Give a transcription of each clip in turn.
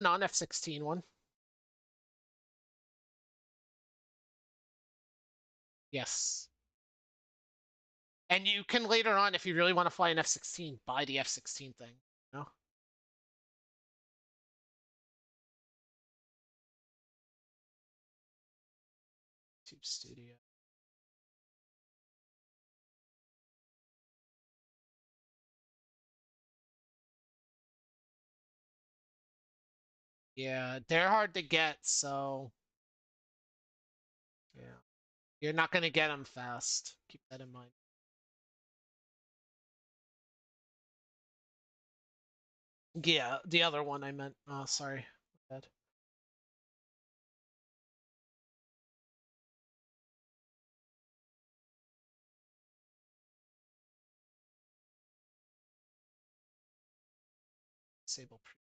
non-F-16 one. Yes. And you can later on, if you really want to fly an F-16, buy the F-16 thing. You know? Tube Studio. Yeah, they're hard to get, so yeah. You're not going to get them fast. Keep that in mind. Yeah, the other one I meant. Oh, sorry. Bad. Disable pre.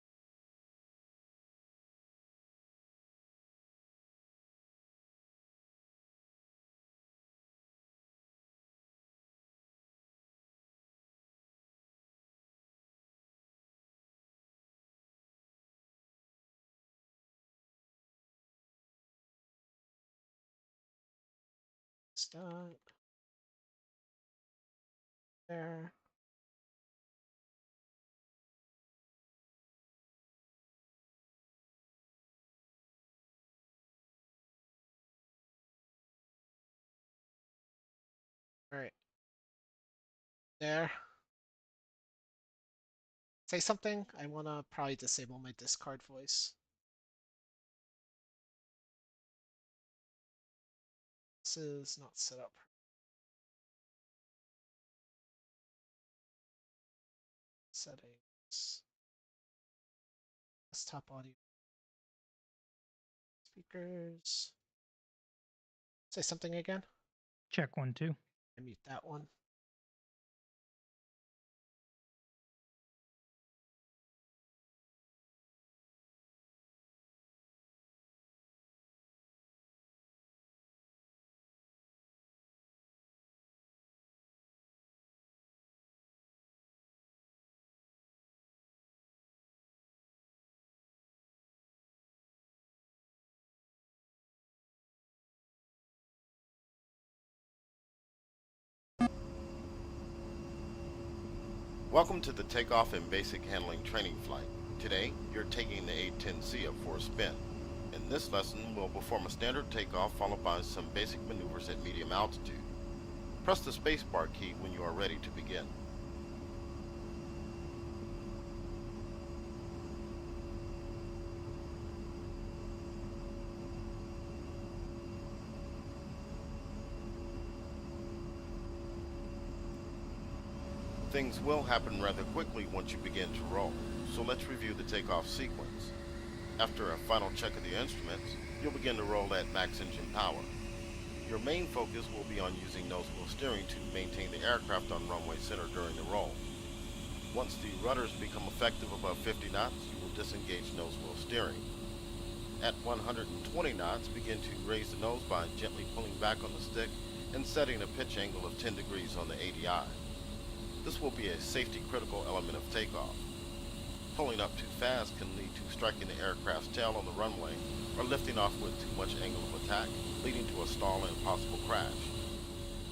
Start. There. Alright. There. Say something. I want to probably disable my discard voice. This is not set up. Settings. Desktop audio. Speakers. Say something again. Check 1, 2. I mute that one. Welcome to the Takeoff and Basic Handling Training Flight. Today, you're taking the A-10C up for a spin. In this lesson, we'll perform a standard takeoff followed by some basic maneuvers at medium altitude. Press the spacebar key when you are ready to begin. Things will happen rather quickly once you begin to roll, so let's review the takeoff sequence. After a final check of the instruments, you'll begin to roll at max engine power. Your main focus will be on using nose wheel steering to maintain the aircraft on runway center during the roll. Once the rudders become effective above 50 knots, you will disengage nose wheel steering. At 120 knots, begin to raise the nose by gently pulling back on the stick and setting a pitch angle of 10 degrees on the ADI. This will be a safety critical element of takeoff. Pulling up too fast can lead to striking the aircraft's tail on the runway or lifting off with too much angle of attack, leading to a stall and possible crash.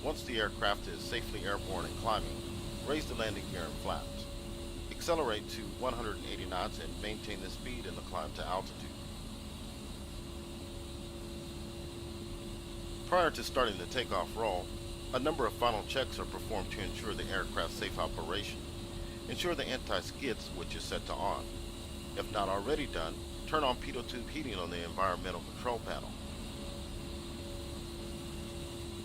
Once the aircraft is safely airborne and climbing, raise the landing gear and flaps. Accelerate to 180 knots and maintain the speed in the climb to altitude. Prior to starting the takeoff roll, a number of final checks are performed to ensure the aircraft's safe operation. Ensure the anti-skid switch is set to on. If not already done, turn on pitot tube heating on the environmental control panel.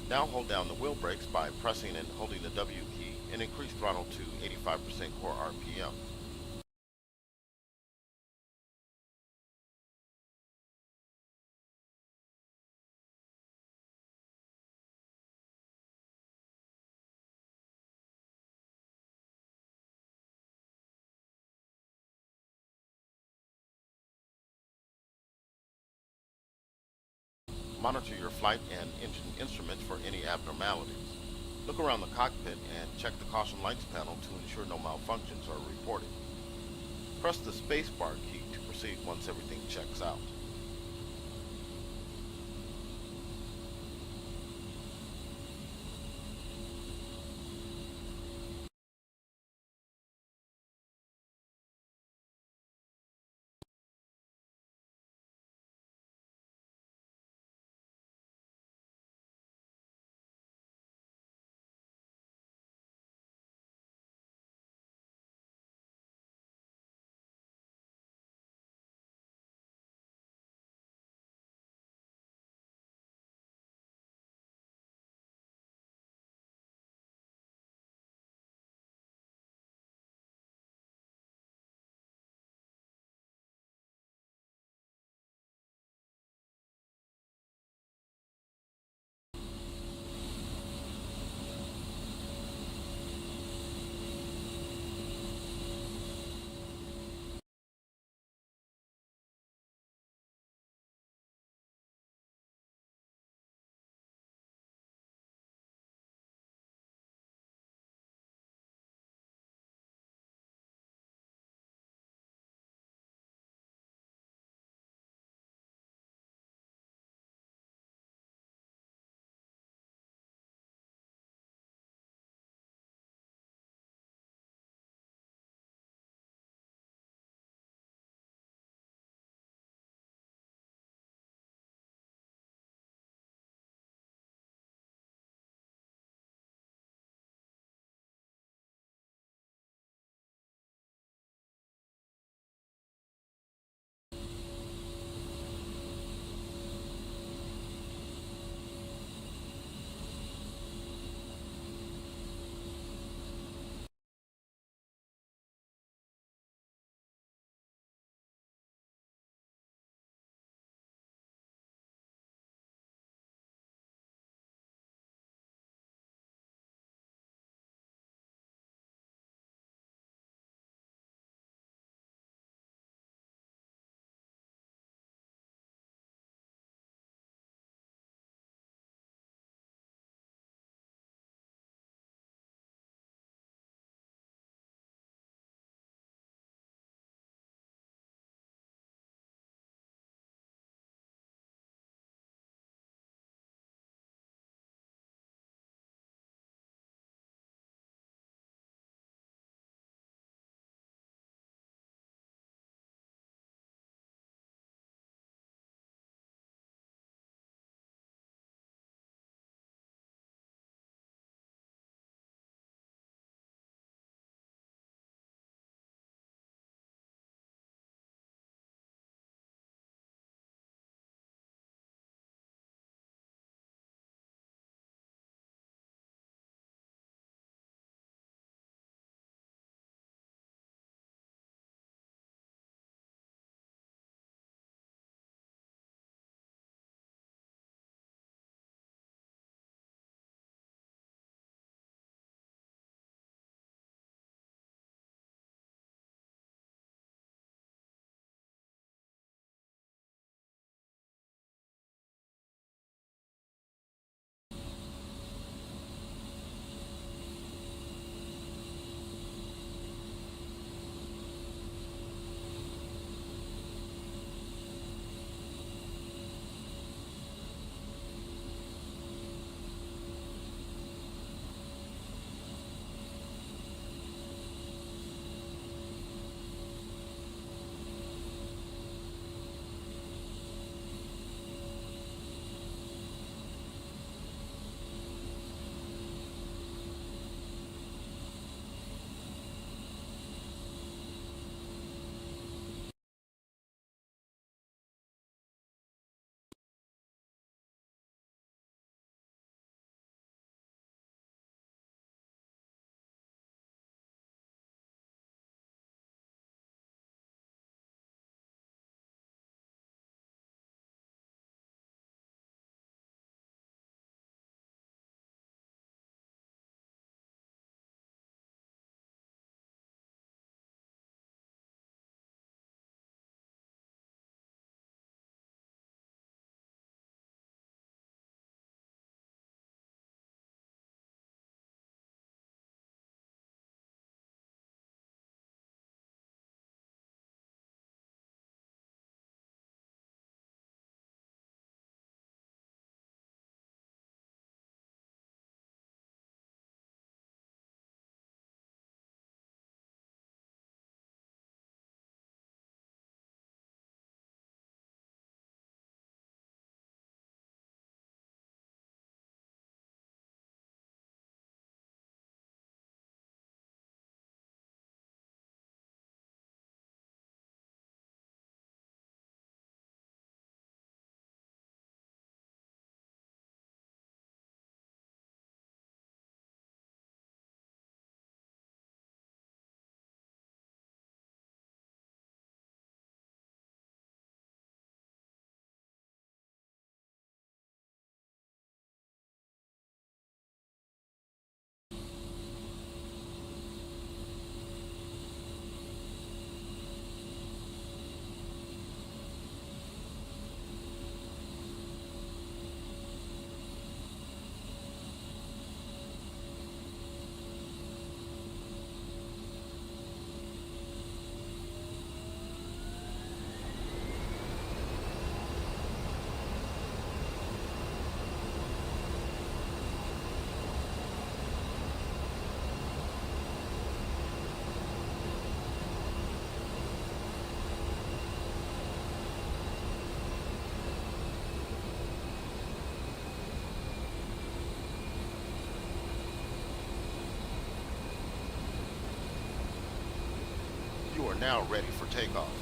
Now hold down the wheel brakes by pressing and holding the W key and increase throttle to 85% core RPM. Monitor your flight and engine instruments for any abnormalities. Look around the cockpit and check the caution lights panel to ensure no malfunctions are reported. Press the spacebar key to proceed once everything checks out. now ready for takeoff.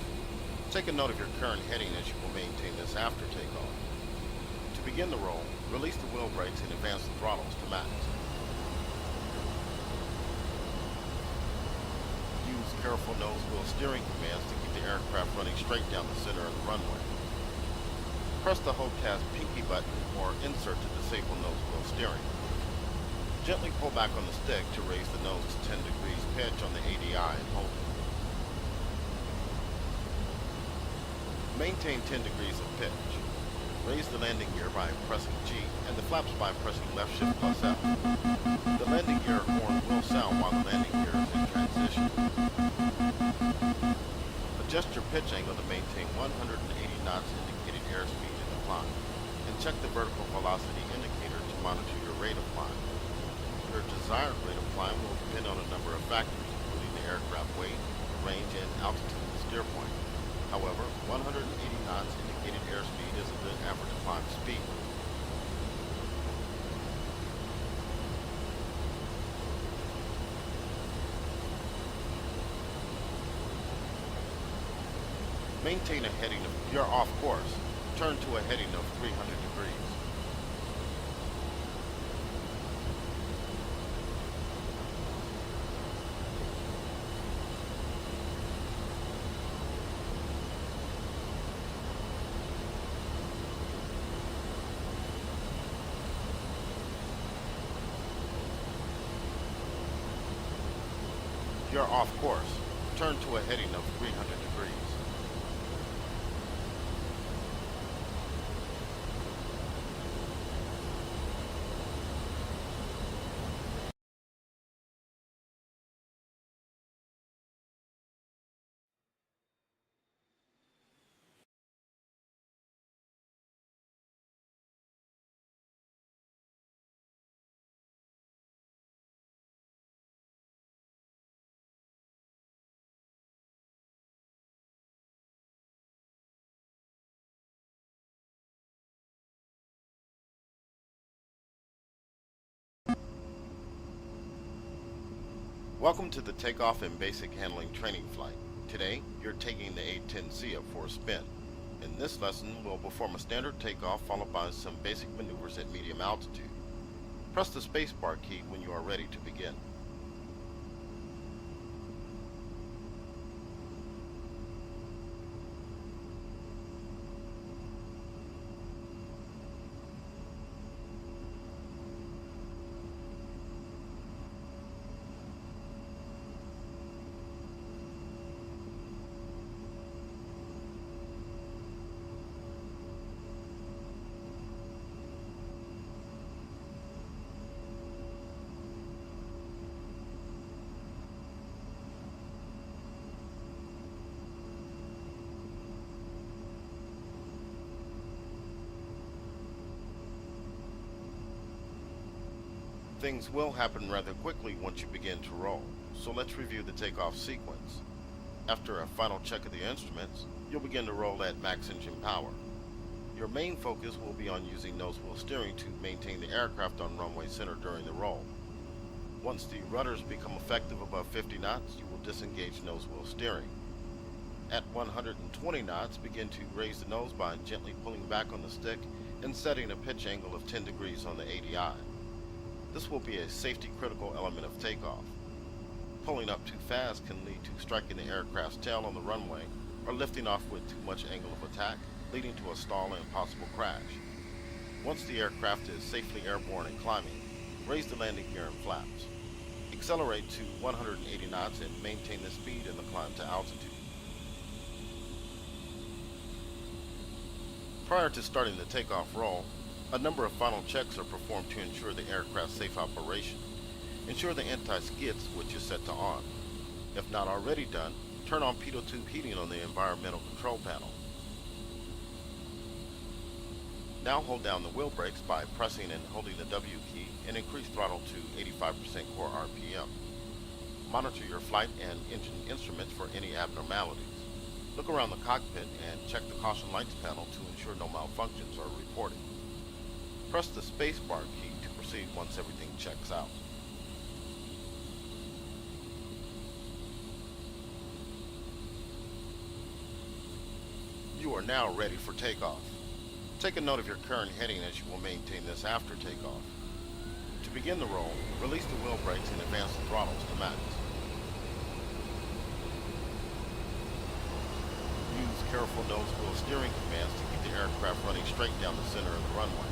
Take a note of your current heading as you will maintain this after takeoff. To begin the roll, release the wheel brakes and advance the throttles to max. Use careful nose wheel steering commands to keep the aircraft running straight down the center of the runway. Press the HOCAS pinky button or insert to disable nose wheel steering. Gently pull back on the stick to raise the nose to 10 degrees pitch on the ADI and hold it. Maintain 10 degrees of pitch. Raise the landing gear by pressing G and the flaps by pressing left shift plus F. The landing gear horn will sound while the landing gear is in transition. Adjust your pitch angle to maintain 180 knots indicated airspeed in the climb, and check the vertical velocity indicator to monitor your rate of climb. Your desired rate of climb will depend on a number of factors, including the aircraft weight, range, and altitude of the steer point. However, 180 knots indicated airspeed is a good average climb speed. Maintain a heading of, you're off course. Turn to a heading of 300 degrees. You're off course. Turn to a heading of 300 degrees. Welcome to the Takeoff and Basic Handling Training Flight. Today, you're taking the A-10C up for a spin. In this lesson, we'll perform a standard takeoff followed by some basic maneuvers at medium altitude. Press the spacebar key when you are ready to begin. Things will happen rather quickly once you begin to roll, so let's review the takeoff sequence. After a final check of the instruments, you'll begin to roll at max engine power. Your main focus will be on using nose wheel steering to maintain the aircraft on runway center during the roll. Once the rudders become effective above 50 knots, you will disengage nose wheel steering. At 120 knots, begin to raise the nose by gently pulling back on the stick and setting a pitch angle of 10 degrees on the ADI. This will be a safety critical element of takeoff. Pulling up too fast can lead to striking the aircraft's tail on the runway or lifting off with too much angle of attack, leading to a stall and possible crash. Once the aircraft is safely airborne and climbing, raise the landing gear and flaps. Accelerate to 180 knots and maintain the speed in the climb to altitude. Prior to starting the takeoff roll, a number of final checks are performed to ensure the aircraft's safe operation. Ensure the anti-skid switch is set to on. If not already done, turn on pitot tube heating on the environmental control panel. Now hold down the wheel brakes by pressing and holding the W key and increase throttle to 85% core RPM. Monitor your flight and engine instruments for any abnormalities. Look around the cockpit and check the caution lights panel to ensure no malfunctions are reported. Press the spacebar key to proceed once everything checks out. You are now ready for takeoff. Take a note of your current heading as you will maintain this after takeoff. To begin the roll, release the wheel brakes and advance the throttles to max. Use careful nose wheel steering commands to keep the aircraft running straight down the center of the runway.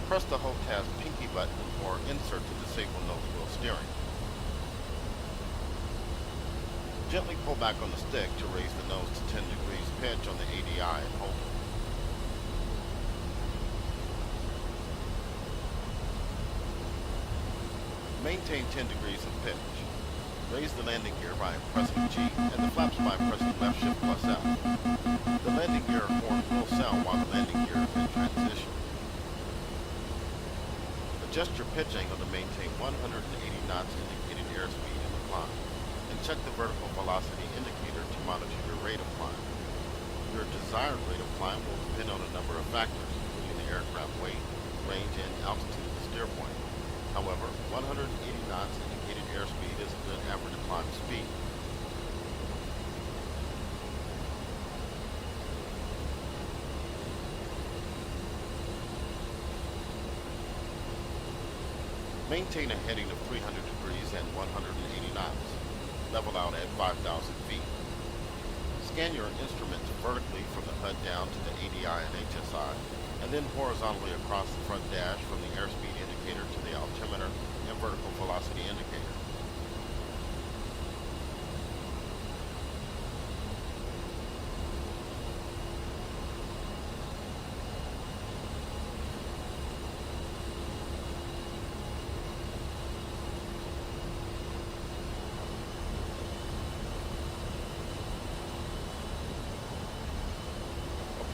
Press the hold task pinky button or insert to disable nose wheel steering. Gently pull back on the stick to raise the nose to 10 degrees pitch on the ADI and hold it. Maintain 10 degrees of pitch. Raise the landing gear by pressing G and the flaps by pressing left shift plus F. The landing gear horn will sound while the landing gear is in transition. Adjust your pitch angle to maintain 180 knots indicated airspeed in the climb, and check the vertical velocity indicator to monitor your rate of climb. Your desired rate of climb will depend on a number of factors, including the aircraft weight, range, and altitude of the steer point. However, 180 knots indicated airspeed is a good average climb speed. Maintain a heading of 300 degrees and 180 knots. Level out at 5,000 feet. Scan your instruments vertically from the HUD down to the ADI and HSI, and then horizontally across the front dash from the airspeed indicator to the altimeter and vertical velocity indicator.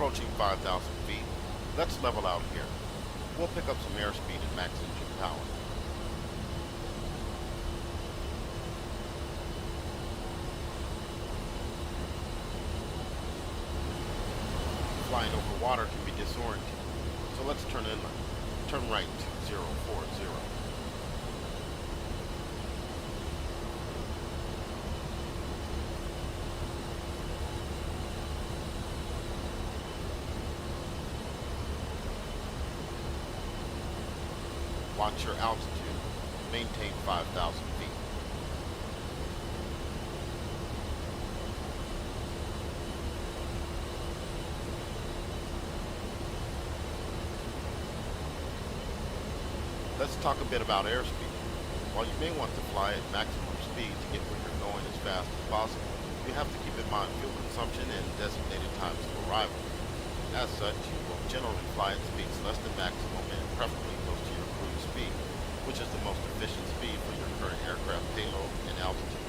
Approaching 5,000 feet, let's level out here. We'll pick up some airspeed and max engine power. Flying over water can be disorienting, so let's turn inland. Turn right to 040. Watch your altitude. Maintain 5,000 feet. Let's talk a bit about airspeed. While you may want to fly at maximum speed to get where you're going as fast as possible, you have to keep in mind fuel consumption and designated times of arrival. As such, you will generally fly at speeds less than maximum and preferably close to your cruise speed, which is the most efficient speed for your current aircraft payload and altitude.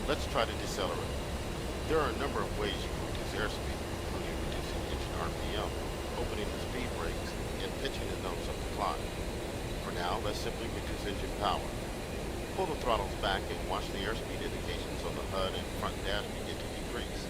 Let's try to decelerate. There are a number of ways you can reduce airspeed, including reducing engine RPM, opening the speed brakes, and pitching the nose up the climb. For now, let's simply reduce engine power. Pull the throttles back and watch the airspeed indications on the HUD and front dash begin to decrease.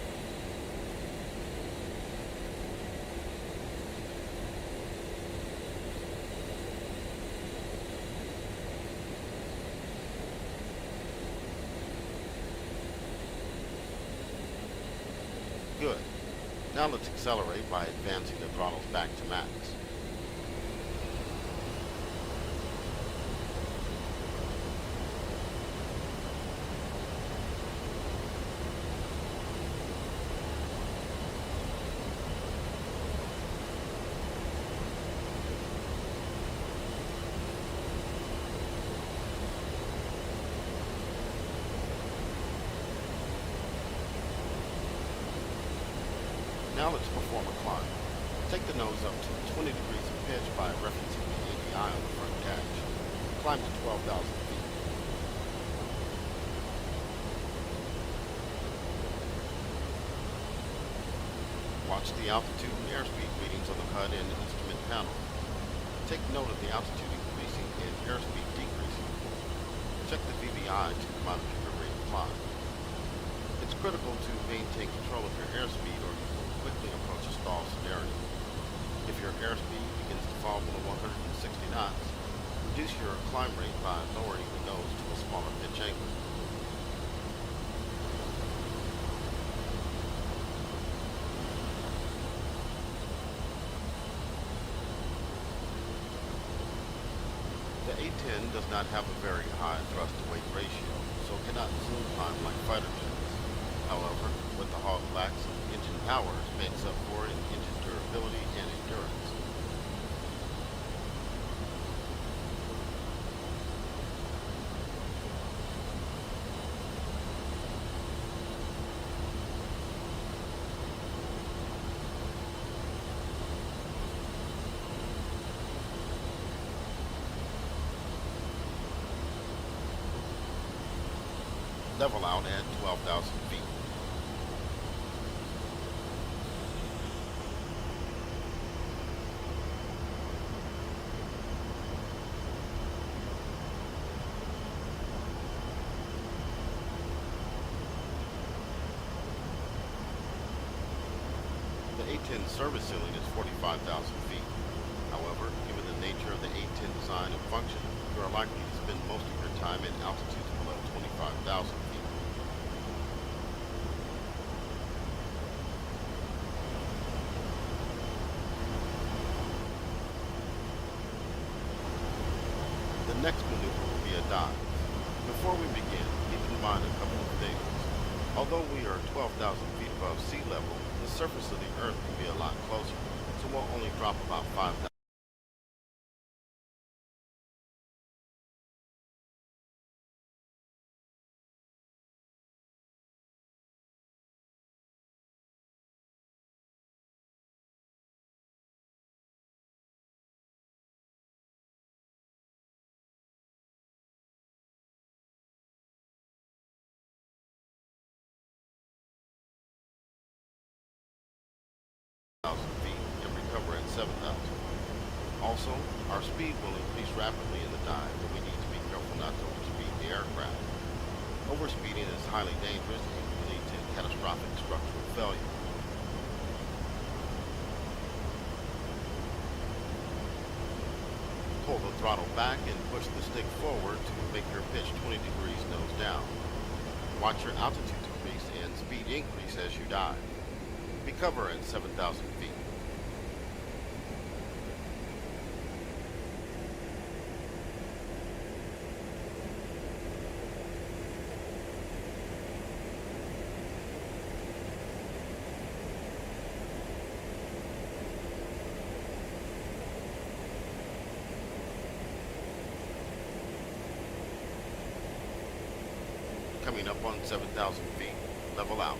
Good. Now let's accelerate by advancing the throttles back to max. Now let's perform a climb. Take the nose up to 20 degrees of pitch by referencing the ADI on the front dash. Climb to 12,000 feet. Watch the altitude and airspeed readings on the HUD and instrument panel. Take note of the altitude increasing and airspeed decreasing. Check the VVI to monitor your rate of climb. It's critical to maintain control of your airspeed or you will quickly approach a stall scenario. If your airspeed begins to fall below 160 knots, reduce your climb rate by lowering the nose to a smaller pitch angle. The A-10 does not have a very high thrust-to-weight ratio, so it cannot zoom climb like fighter jets. However, what the Hawk lacks in engine power makes up for it in engine durability and endurance. Level out at 12,000 feet. The A-10 service ceiling is 45,000 feet. However, given the nature of the A-10 design and function, you are likely to spend most of your time at altitudes below 25,000 feet. The next maneuver will be a dive. Before we begin, keep in mind a couple of things. Although we are 12,000 feet above sea level, the surface of the Earth can be a lot closer, so we'll only drop about 5,000. Feet and recover at 7,000. Also, our speed will increase rapidly in the dive, but we need to be careful not to overspeed the aircraft. Overspeeding is highly dangerous and can lead to catastrophic structural failure. Pull the throttle back and push the stick forward to make your pitch 20 degrees nose down. Watch your altitude decrease and speed increase as you dive. Recover at 7,000 feet. Coming up on 7,000 feet, level out.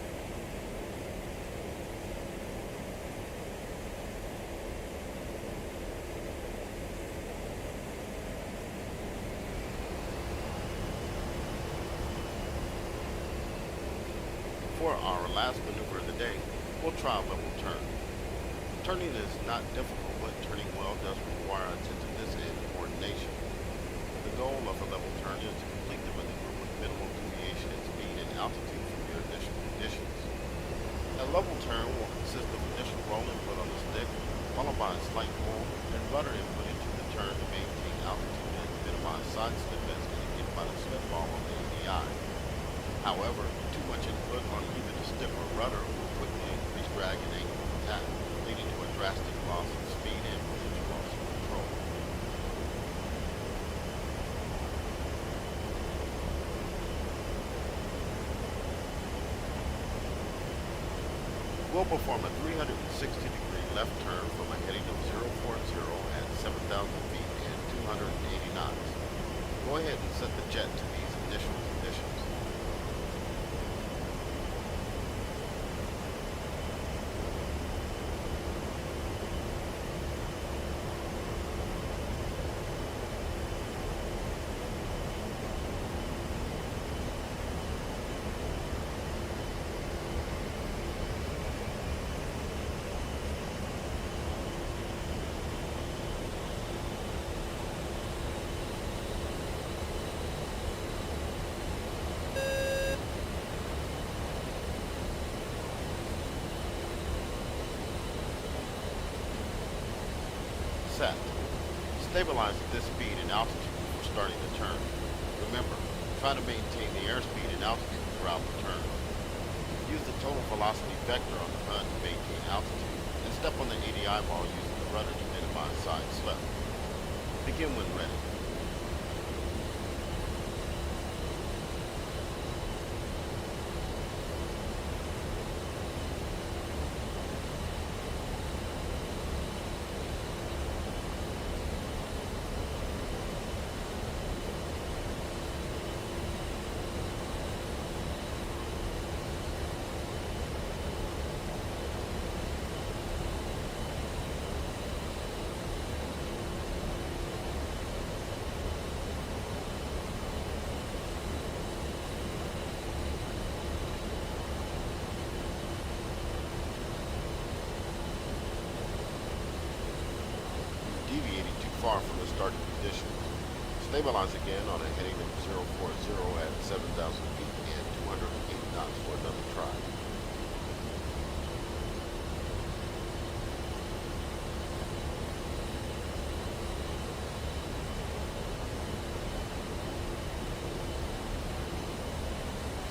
For our last maneuver of the day, we'll try a level turn. Turning is not difficult, but turning well does require attentiveness and coordination. The goal of a level turn is to complete the maneuver with minimal deviation in speed and altitude from your initial conditions. A level turn will consist of initial roll input on the stick, followed by a slight pull and rudder input into the turn to maintain altitude and minimize side slip as indicated by the slip ball on the ADI. However, too much input on either the stick or rudder will quickly increase drag and angle of attack, leading to a drastic loss of speed and potential loss of control. We'll perform a 360-degree left turn from a heading of 040 at 7,000 feet and 280 knots. Go ahead and set the jet to these initial conditions. Set. Stabilize at this speed and altitude before starting the turn. Remember, try to maintain the airspeed and altitude throughout the turn. Use the total velocity vector on the HUD to maintain altitude, and step on the ADI ball using the rudder to minimize side slip. Begin when ready. Deviating too far from the starting conditions. Stabilize again on a heading of 040 at 7,000 feet and 280 knots for another try.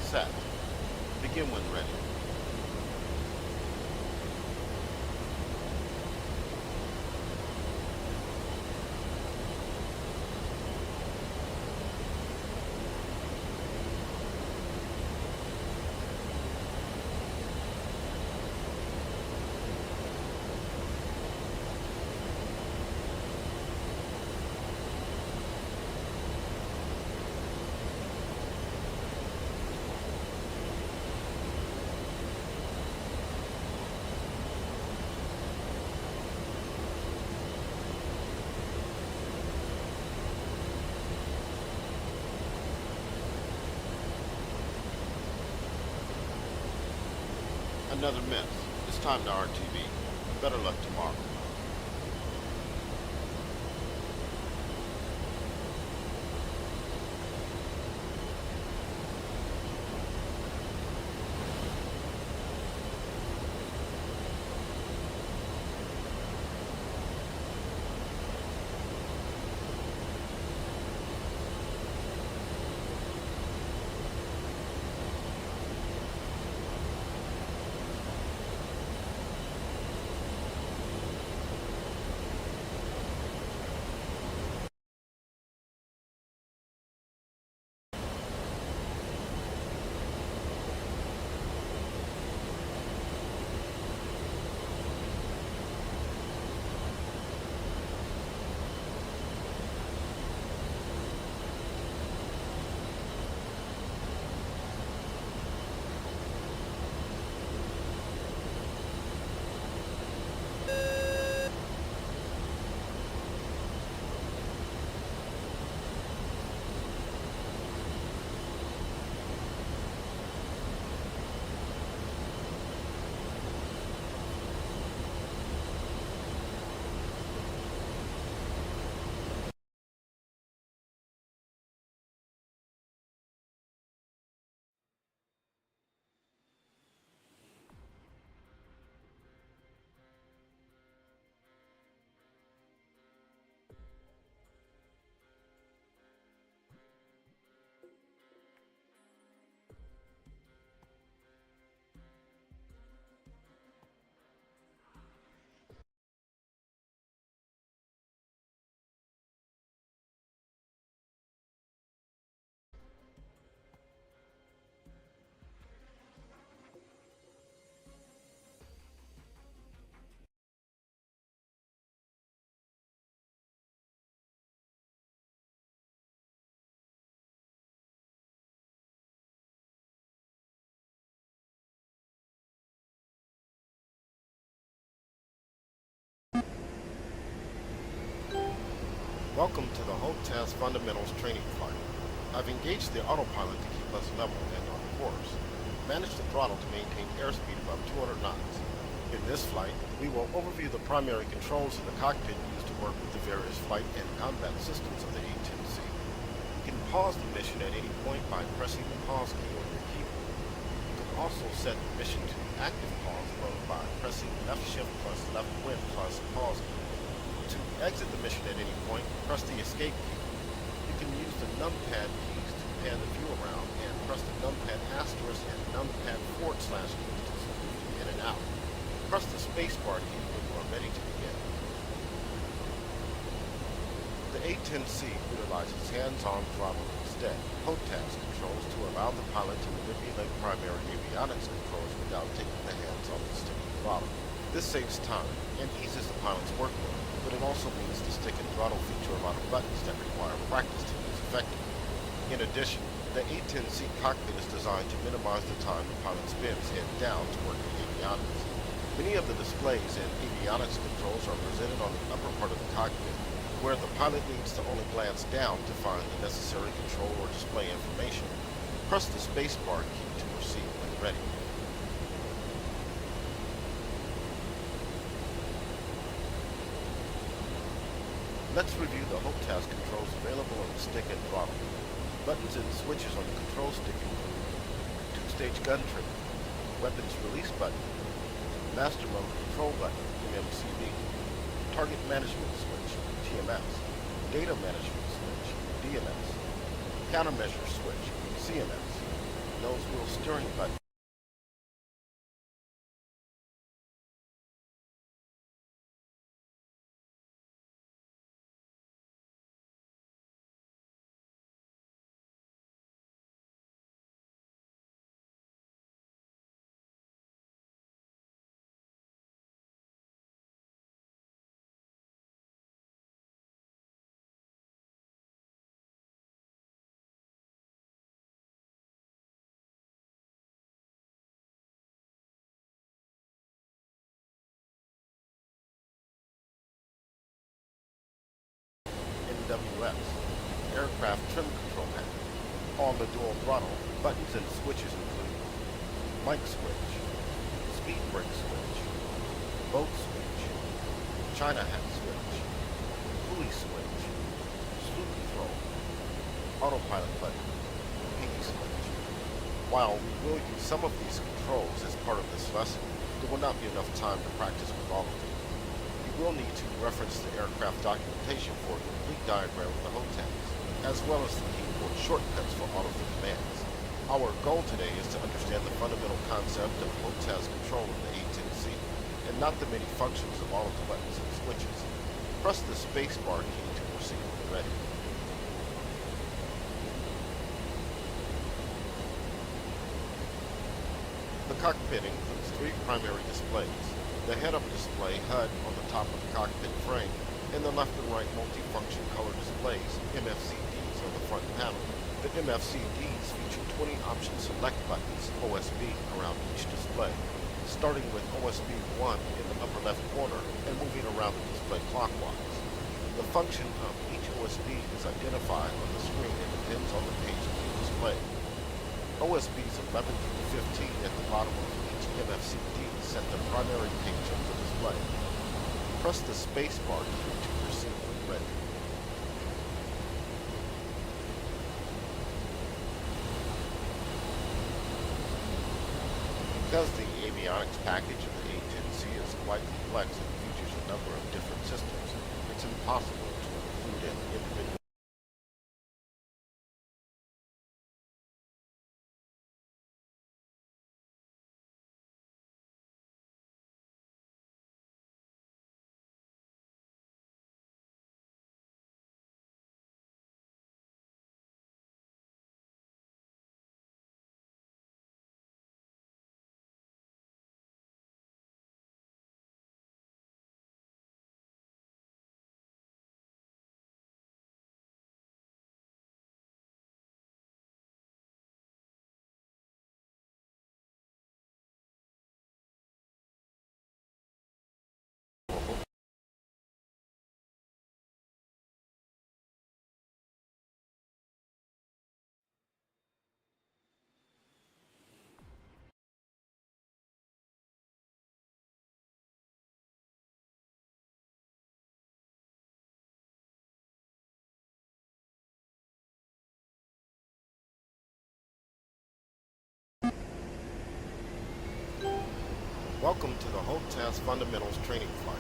Set. Begin when ready. Another miss. It's time to RTV. Better luck tomorrow. Welcome to the HOTAS Fundamentals Training Flight. I've engaged the autopilot to keep us level and on course. Manage the throttle to maintain airspeed above 200 knots. In this flight, we will overview the primary controls in the cockpit used to work with the various flight and combat systems of the A-10C. You can pause the mission at any point by pressing the pause key on your keyboard. You can also set the mission to active pause mode by pressing left shift plus left win plus pause key. To exit the mission at any point, press the escape key. You can use the numpad keys to pan the view around, and press the numpad asterisk and numpad // keys to move in and out. Press the spacebar key when you are ready to begin. The A-10C utilizes hands-on throttle instead, HOTAS controls to allow the pilot to manipulate primary avionics controls without taking the hands off the stick and throttle. This saves time and eases the pilot's workload, but it also means the stick and throttle feature a lot of buttons that require practice to use effectively. In addition, the A-10C cockpit is designed to minimize the time the pilot spends head down to work the avionics. Many of the displays and avionics controls are presented on the upper part of the cockpit, where the pilot needs to only glance down to find the necessary control or display information. Press the spacebar key to proceed when ready. Let's review the HOTAS controls available on the stick and throttle. Buttons and switches on the control stick include two-stage gun trigger, weapons release button, master mode control button, MMCB, target management switch, TMS, data management switch, DMS, countermeasure switch, CMS, nose wheel steering button, NWS, aircraft trim control panel. On the dual throttle, buttons and switches include mic switch, speed brake switch, boat switch, China hat switch, pulley switch, slew control, autopilot button, PE switch. While we will use some of these controls as part of this lesson, there will not be enough time to practice with all of them. You will need to reference the aircraft documentation for a complete diagram of the HOTAS, as well as the keyboard shortcuts for all of the commands. Our goal today is to understand the fundamental concept of HOTAS control in the A-10C, and not the many functions of all of the buttons and switches. Press the spacebar key to proceed when ready. The cockpit includes three primary displays: the head-up display HUD on the top of the cockpit frame, and the left and right multifunction color displays, MFCDs, on the front panel. The MFCDs feature 20 option select buttons, OSB, around each display, starting with OSB 1 in the upper left corner and moving around the display clockwise. The function of each OSB is identified on the screen and depends on the page of the display. OSBs 11 through 15 at the bottom of each MFCD set the primary page of the display. Press the spacebar key to proceed when ready. Because the avionics package of the A-10C is quite complex and features a number of different systems, it's impossible to include an individual. Welcome to the HOTAS Fundamentals Training Flight.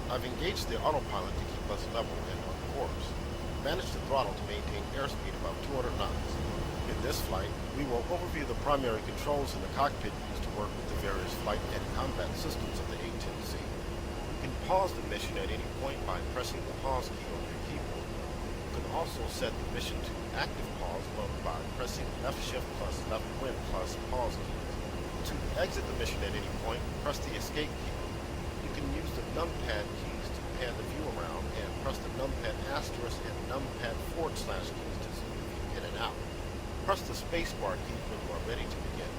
I've engaged the autopilot to keep us level and on course. Manage the throttle to maintain airspeed above 200 knots. In this flight, we will overview the primary controls in the cockpit used to work with the various flight and combat systems of the A-10C. You can pause the mission at any point by pressing the pause key on your keyboard. You can also set the mission to active pause mode by pressing left shift plus left win plus pause keys. To exit the mission at any point, press the escape key. You can use the numpad keys to pan the view around and press the numpad asterisk and numpad / keys to zoom in and out. Press the spacebar key when you are ready to begin.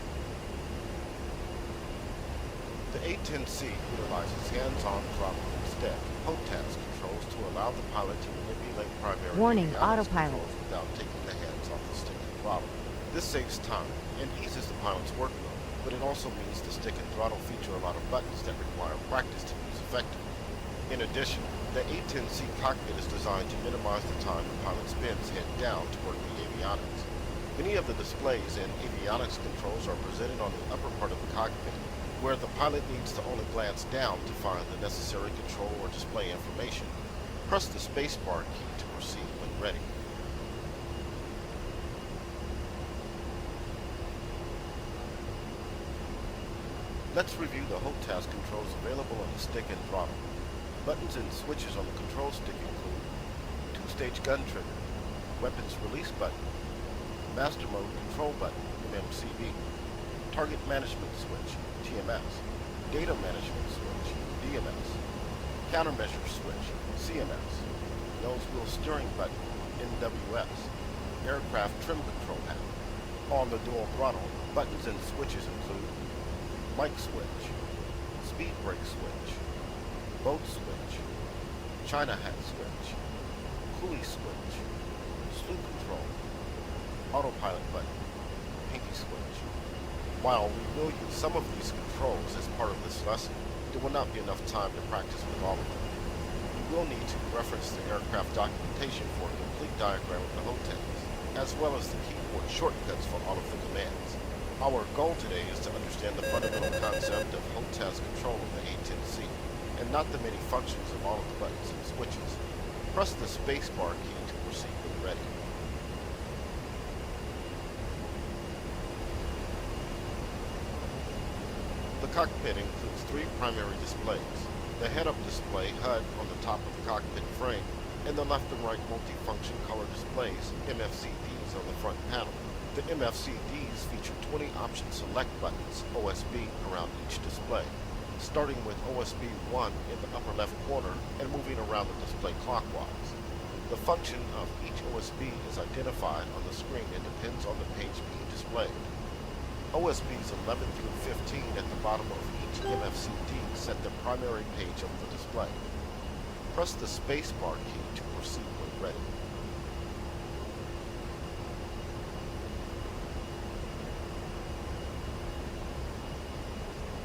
The A-10C utilizes hands-on throttle instead HOTAS controls to allow the pilot to manipulate primary Warning, avionics autopilot. controls without taking the hands off the stick and throttle. This saves time and eases the pilot's workload, but it also means the stick and throttle feature a lot of buttons that require practice to use effectively. In addition, the A-10C cockpit is designed to minimize the time the pilot spends head down to work the avionics. Many of the displays and avionics controls are presented on the upper part of the cockpit, where the pilot needs to only glance down to find the necessary control or display information. Press the spacebar key to proceed when ready. Let's review the HOTAS controls available on the stick and throttle. Buttons and switches on the control stick include two-stage gun trigger, weapons release button, master mode control button, MMCB, target management switch, TMS, data management switch, DMS, countermeasure switch, CMS, nose wheel steering button, NWS, aircraft trim control panel. On the dual throttle, buttons and switches include mic switch, speed brake switch, boat switch, China hat switch, coolie switch, slew control, autopilot button, pinky switch. While we will use some of these controls as part of this lesson, there will not be enough time to practice with all of them. You will need to reference the aircraft documentation for a complete diagram of the HOTAS, as well as the keyboard shortcuts for all of the commands. Our goal today is to understand the fundamental concept of HOTAS control of the A-10C, and not the many functions of all of the buttons and switches. Press the spacebar key to proceed when ready. The cockpit includes three primary displays: the head-up display HUD on the top of the cockpit frame, and the left and right multifunction color displays, MFCDs, on the front panel. The MFCDs feature 20 option select buttons, OSB, around each display, starting with OSB 1 in the upper left corner and moving around the display clockwise. The function of each OSB is identified on the screen and depends on the page being displayed. OSBs 11 through 15 at the bottom of each MFCD set the primary page of the display. Press the spacebar key to proceed when ready.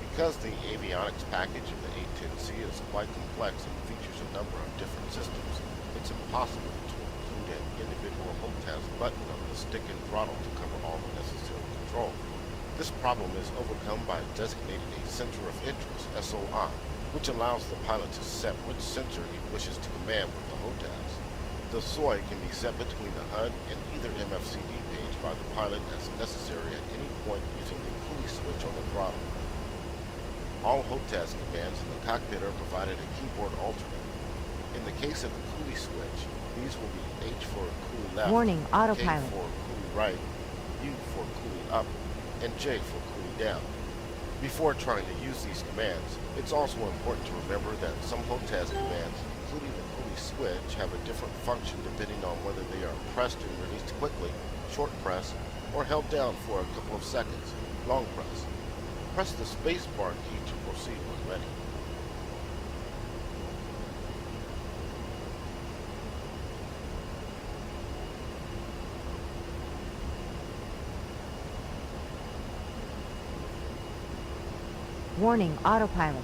Because the avionics package of the A-10C is quite complex and features a number of different systems, it's impossible to include an individual HOTAS button on the stick and throttle to cover all the necessary control. This problem is overcome by designating a Center of Interest, SOI, which allows the pilot to set which sensor he wishes to command with the HOTAS. The SOI can be set between the HUD and either MFCD page by the pilot as necessary at any point using the coolie switch on the throttle. All HOTAS commands in the cockpit are provided a keyboard alternate. In the case of the coolie switch, these will be H for coolie left, Warning, autopilot. K for coolie right, U for coolie up, and J for coolie down. Before trying to use these commands, it's also important to remember that some HOTAS commands, including the coolie switch, have a different function depending on whether they are pressed and released quickly, short press, or held down for a couple of seconds, long press. Press the spacebar key to proceed when ready. Warning, autopilot.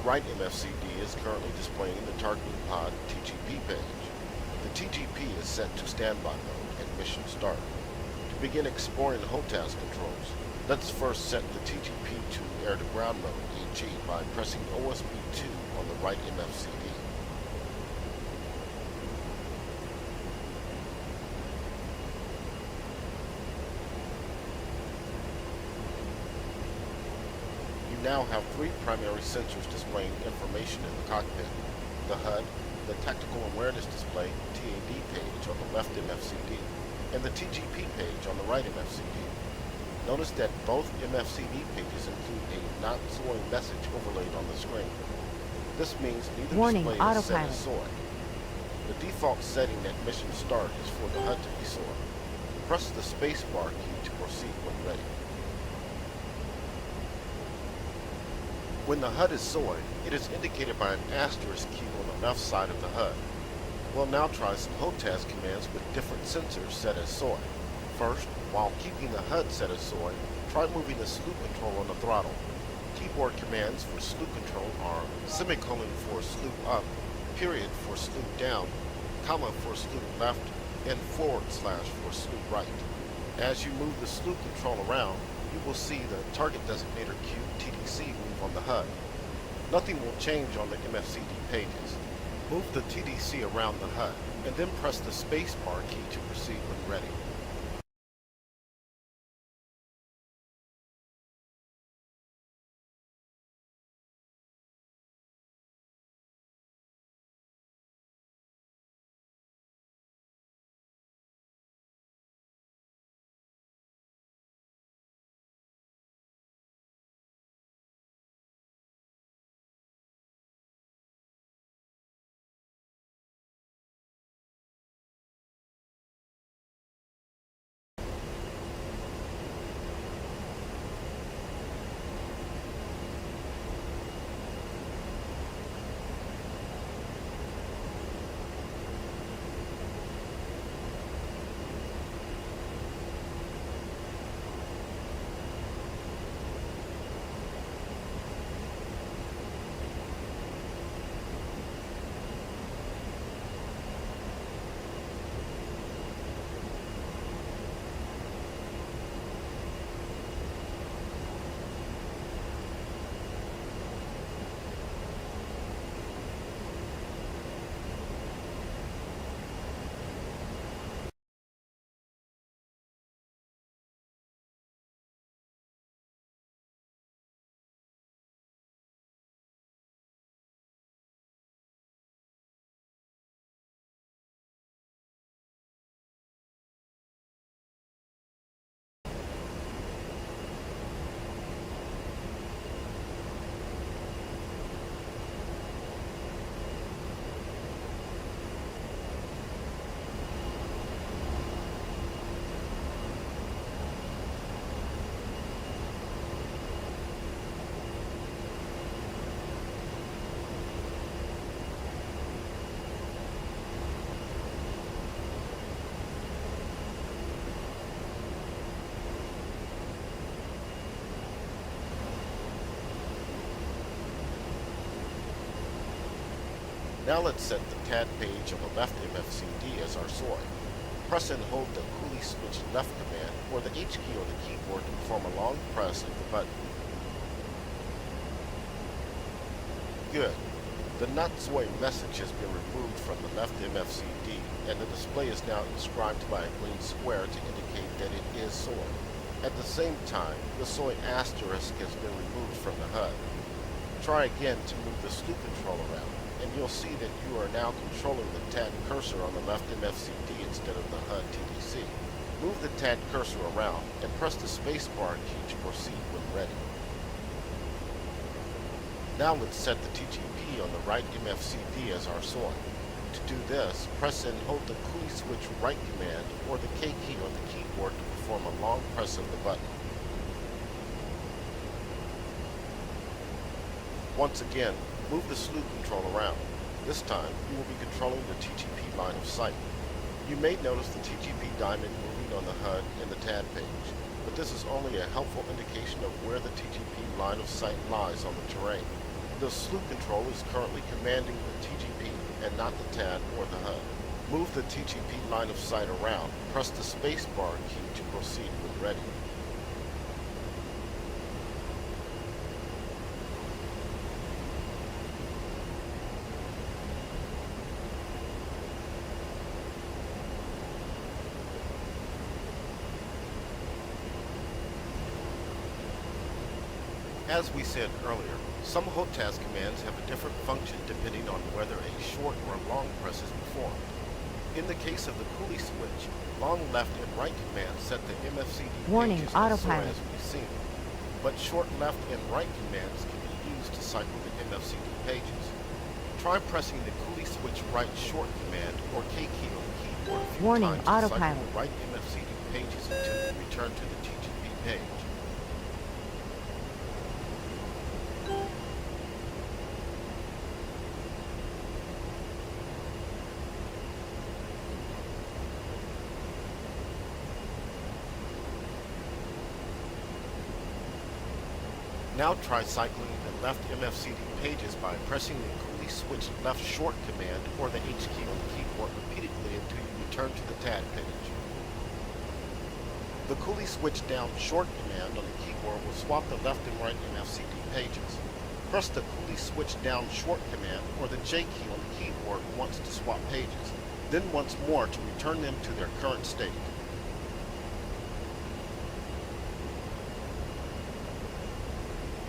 right MFCD is currently displaying the targeting pod TGP page. The TGP is set to standby mode at mission start. To begin exploring HOTAS controls, let's first set the TGP to air-to-ground mode AG by pressing OSB2 on the right MFCD. You now have three primary sensors displaying information in the cockpit: the HUD, the Tactical Awareness Display TAD page on the left MFCD, and the TGP page on the right MFCD. Notice that both MFCD pages include a not soy message overlaid on the screen. This means neither Warning, display is set autopilot. as soy. The default setting at mission start is for the HUD to be soy. Press the spacebar key to proceed when ready. When the HUD is soy, it is indicated by an asterisk key on the left side of the HUD. We'll now try some HOTAS commands with different sensors set as soy. First, while keeping the HUD set as soy, try moving the sloop control on the throttle. Keyboard commands for sloop control are semicolon for sloop up, period for sloop down, comma for sloop left, and / for sloop right. As you move the sloop control around, you will see the target designator cube TDC move on the HUD. Nothing will change on the MFCD pages. Move the TDC around the HUD, and then press the spacebar key to proceed when ready. Now let's set the TAD page on the left MFCD as our soy. Press and hold the coolie switch left command or the H key on the keyboard to perform a long press of the button. Good. The not soy message has been removed from the left MFCD, and the display is now inscribed by a green square to indicate that it is soy. At the same time, the soy asterisk has been removed from the HUD. Try again to move the sloop control around, and you'll see that you are now controlling the TAD cursor on the left MFCD instead of the HUD TDC. Move the TAD cursor around and press the spacebar key to proceed when ready. Now let's set the TGP on the right MFCD as our soy. To do this, press and hold the coolie switch right command or the K key on the keyboard to perform a long press of the button. Once again, move the sloop control around. This time, you will be controlling the TGP line of sight. You may notice the TGP diamond moving on the HUD and the TAD page, but this is only a helpful indication of where the TGP line of sight lies on the terrain. The slew control is currently commanding the TGP and not the TAD or the HUD. Move the TGP line of sight around. Press the spacebar key to proceed when ready. As we said earlier, some HOTAS commands have a different function depending on whether a short or long press is performed. In the case of the coolie switch, long left and right commands set the MFCD Warning, pages autopilot. as we've seen, but short left and right commands can be used to cycle the MFCD pages. Try pressing the coolie switch right short command or K key on the keyboard a few Warning, times to cycle autopilot. the right MFCD pages until you return to the TGP page. Now try cycling the left MFCD pages by pressing the coolie switch left short command or the H key on the keyboard repeatedly until you return to the TAD page. The coolie switch down short command on the keyboard will swap the left and right MFCD pages. Press the coolie switch down short command or the J key on the keyboard once to swap pages, then once more to return them to their current state.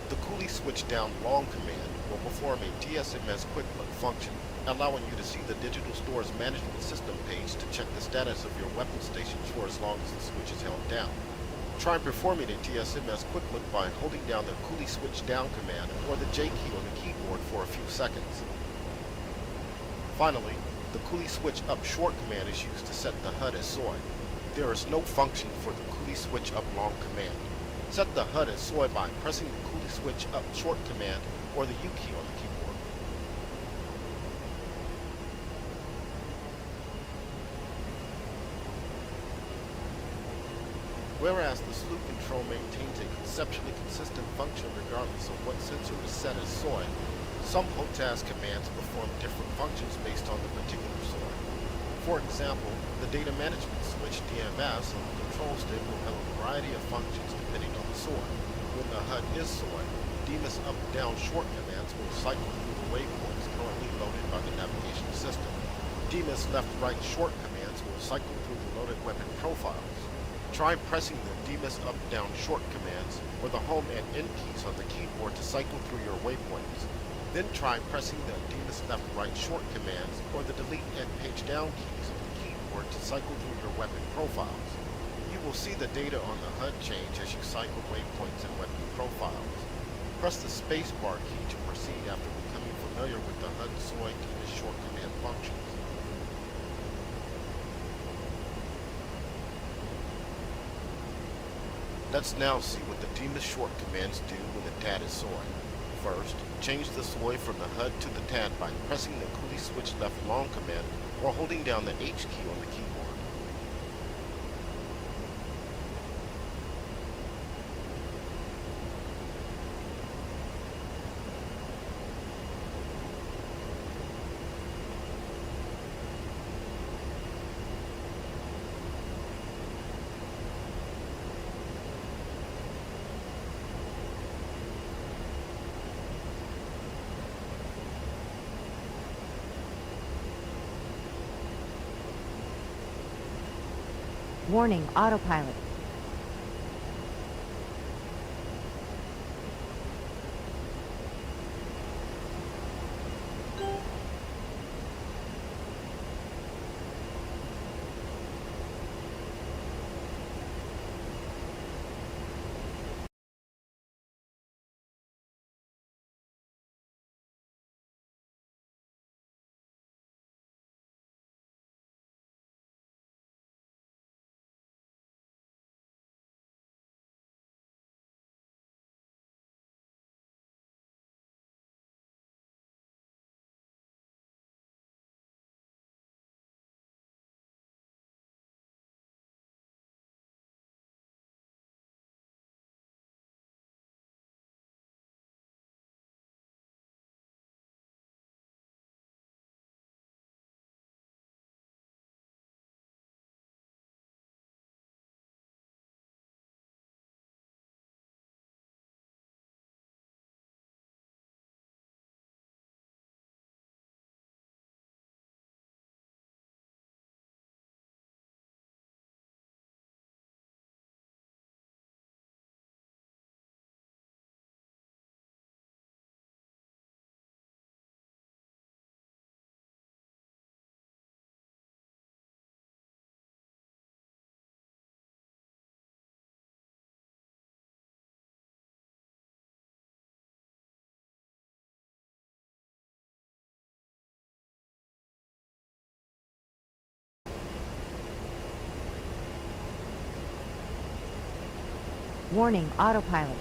The coolie switch down long command will perform a DSMS quick look function, allowing you to see the digital store's management system page to check the status of your weapon station for as long as the switch is held down. Try performing a DSMS quick look by holding down the coolie switch down command or the J key on the keyboard for a few seconds. Finally, the coolie switch up short command is used to set the HUD as soy. There is no function for the coolie switch up long command. Set the HUD as soy by pressing the coolie switch up short command or the U key on the keyboard. Whereas the slew control maintains a conceptually consistent function regardless of what sensor is set as soy, some HOTAS commands perform different functions based on the particular soy. For example, the data management switch DMS on the control stick will have a variety of functions depending on the soy. When the HUD is soy, DMS up-down short commands will cycle through the waypoints currently loaded by the navigation system. DMS left-right short commands will cycle through the loaded weapon profiles. Try pressing the DMS up-down short commands or the home and end keys on the keyboard to cycle through your waypoints. Then try pressing the DMS left-right short commands or the delete and page down keys on the keyboard to cycle through your weapon profiles. You will see the data on the HUD change as you cycle waypoints and weapon profiles. Press the spacebar key to proceed after becoming familiar with the HUD soy DMS short command functions. Let's now see what the DMS short commands do when the TAD is soy. First, change the soy from the HUD to the TAD by pressing the coolie switch left long command or holding down the H key on the keyboard. Warning, autopilot. Warning, autopilot.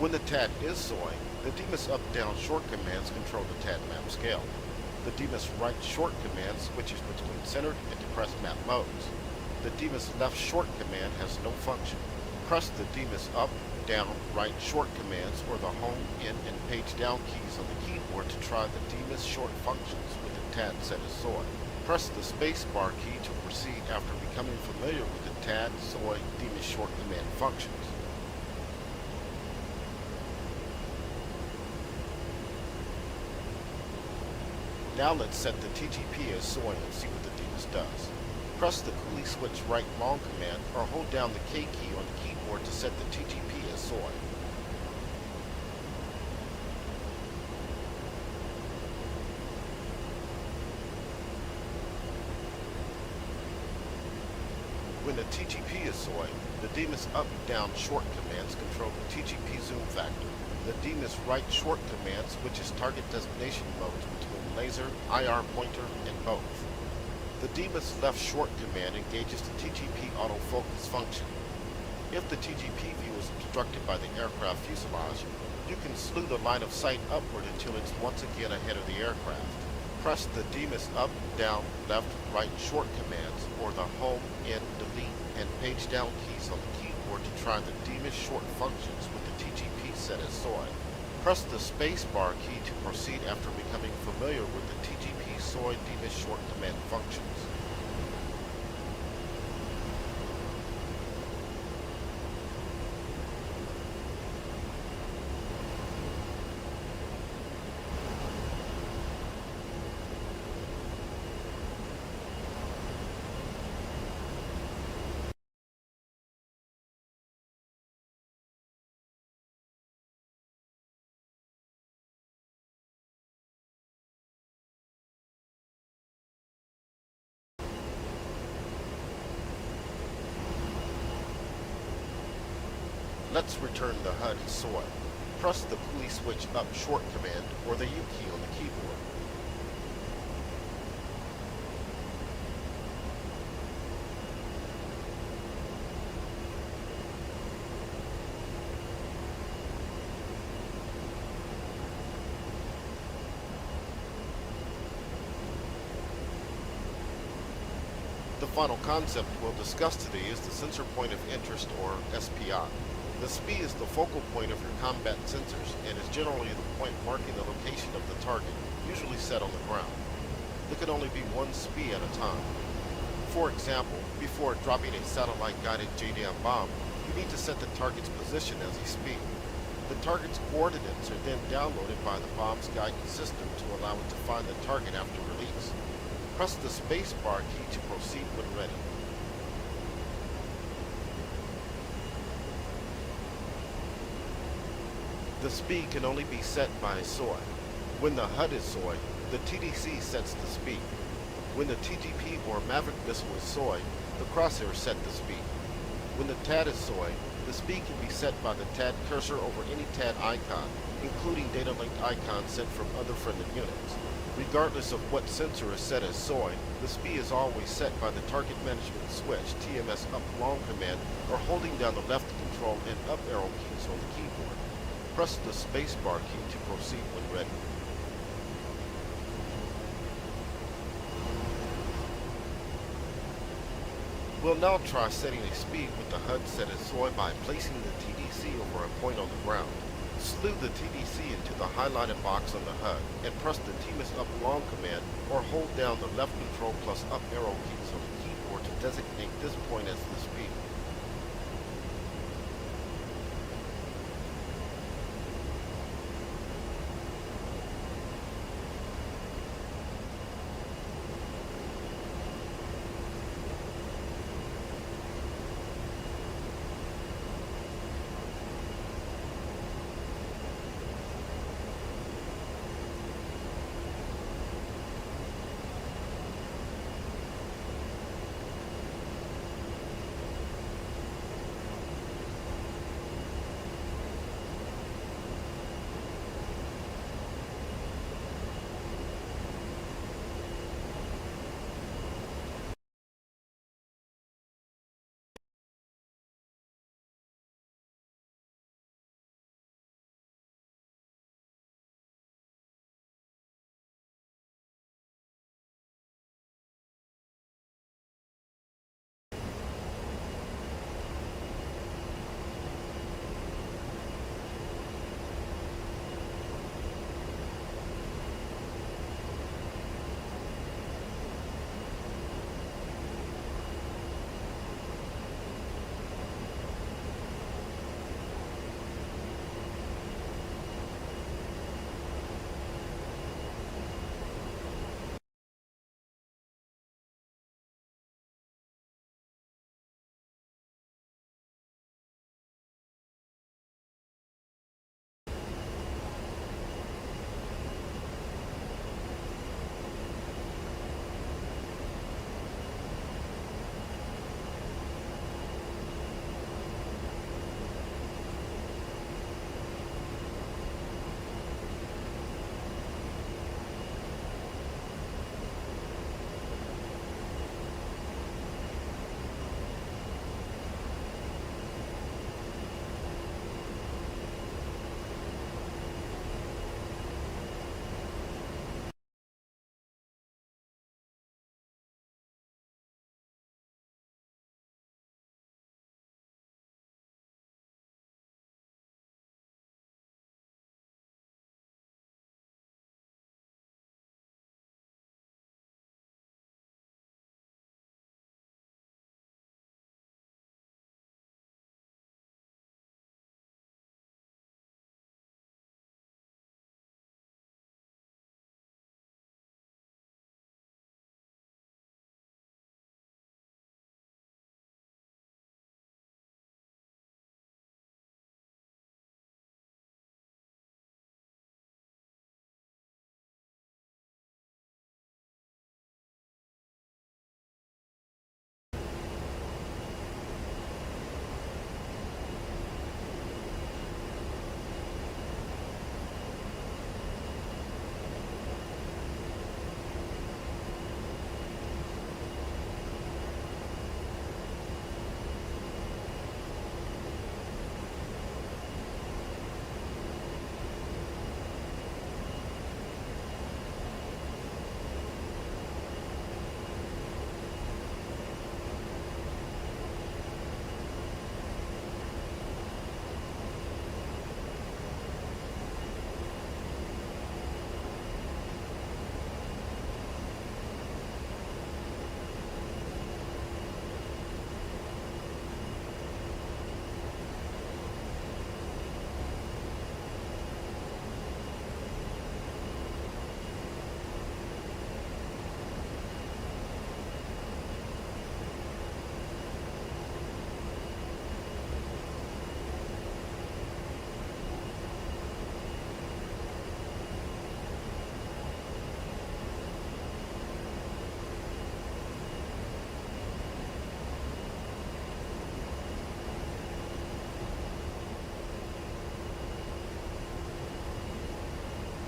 When the TAD is soaring, the DMIS up-down short commands control the TAD map scale. The DMIS right short command switches between centered and depressed map modes. The DMIS left short command has no function. Press the DMIS up, down, right short commands or the home, in, and page down keys on the keyboard to try the DMIS short functions with the TAD set as soy. Press the spacebar key to proceed after becoming familiar with the TAD, soy, DMIS short command functions. Now let's set the TGP as soy and see what the DMIS does. Press the coolie switch right long command or hold down the K key on the keyboard to set the TGP as soy. When the TGP is soy, the DMIS up down short commands control the TGP zoom factor. The DMIS right short command switches target designation modes between laser, IR pointer, and both. The DMIS left short command engages the TGP autofocus function. If the TGP view is obstructed by the aircraft fuselage, you can slew the line of sight upward until it's once again ahead of the aircraft. Press the DMIS up, down, left, right short commands or the home, in, delete, and page down keys on the keyboard to try the DMIS short functions with the TGP set as soy. Press the spacebar key to proceed after becoming familiar with the TGP soy demis short command functions. Let's return the HUD as soy. Press the pulley switch up short command or the U key on the keyboard. The final concept we'll discuss today is the sensor point of interest, or SPI. The SPI is the focal point of your combat sensors and is generally the point marking the location of the target, usually set on the ground. There can only be one SPI at a time. For example, before dropping a satellite-guided JDAM bomb, you need to set the target's position as a SPI. The target's coordinates are then downloaded by the bomb's guidance system to allow it to find the target after release. Press the spacebar key to proceed when ready. The SPI can only be set by a soy. When the HUD is soy, the TDC sets the SPI. When the TGP or Maverick missile is soy, the crosshairs set the SPI. When the TAD is soy, the SPI can be set by the TAD cursor over any TAD icon, including data-linked icons sent from other friendly units. Regardless of what sensor is set as soy, the SPI is always set by the Target Management Switch TMS up long command or holding down the left control and up arrow keys on the keyboard. Press the spacebar key to proceed when ready. We'll now try setting a SPI with the HUD set as soy by placing the TDC over a point on the ground. Slew the TDC into the highlighted box on the HUD and press the TMS up long command or hold down the left control plus up arrow keys on the keyboard to designate this point as the SPI.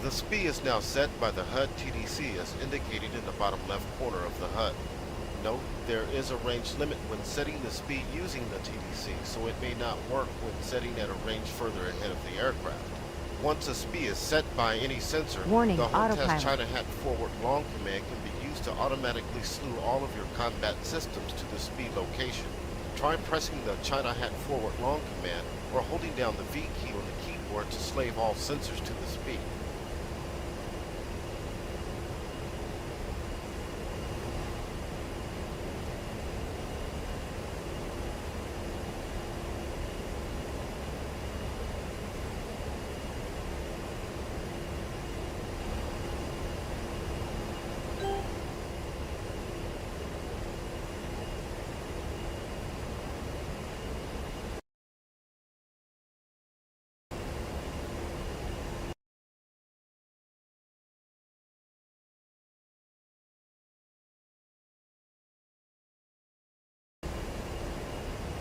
The SPI is now set by the HUD TDC as indicated in the bottom left corner of the HUD. Note, there is a range limit when setting the speed using the TDC, so it may not work when setting at a range further ahead of the aircraft. Once a SPI is set by any sensor, Warning, the HOTAS autopilot. China Hat Forward Long command can be used to automatically slew all of your combat systems to the SPI location. Try pressing the China Hat Forward Long command or holding down the V key on the keyboard to slave all sensors to the SPI.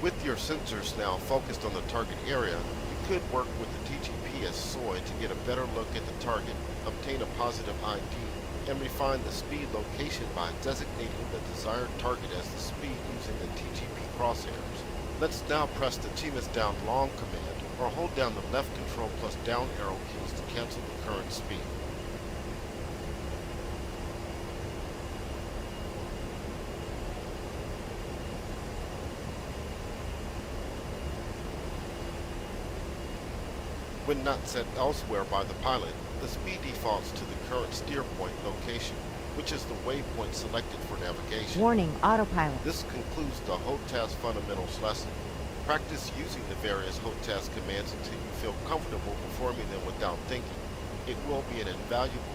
With your sensors now focused on the target area, you could work with the TGPS SOI to get a better look at the target, obtain a positive ID, and refine the speed location by designating the desired target as the speed using the TGP crosshairs. Let's now press the TMS down long command or hold down the left control plus down arrow keys to cancel the current speed. When not set elsewhere by the pilot, the speed defaults to the current steer point location, which is the waypoint selected for navigation. Warning, autopilot. This concludes the HOTAS fundamentals lesson. Practice using the various HOTAS commands until you feel comfortable performing them without thinking. It will be an invaluable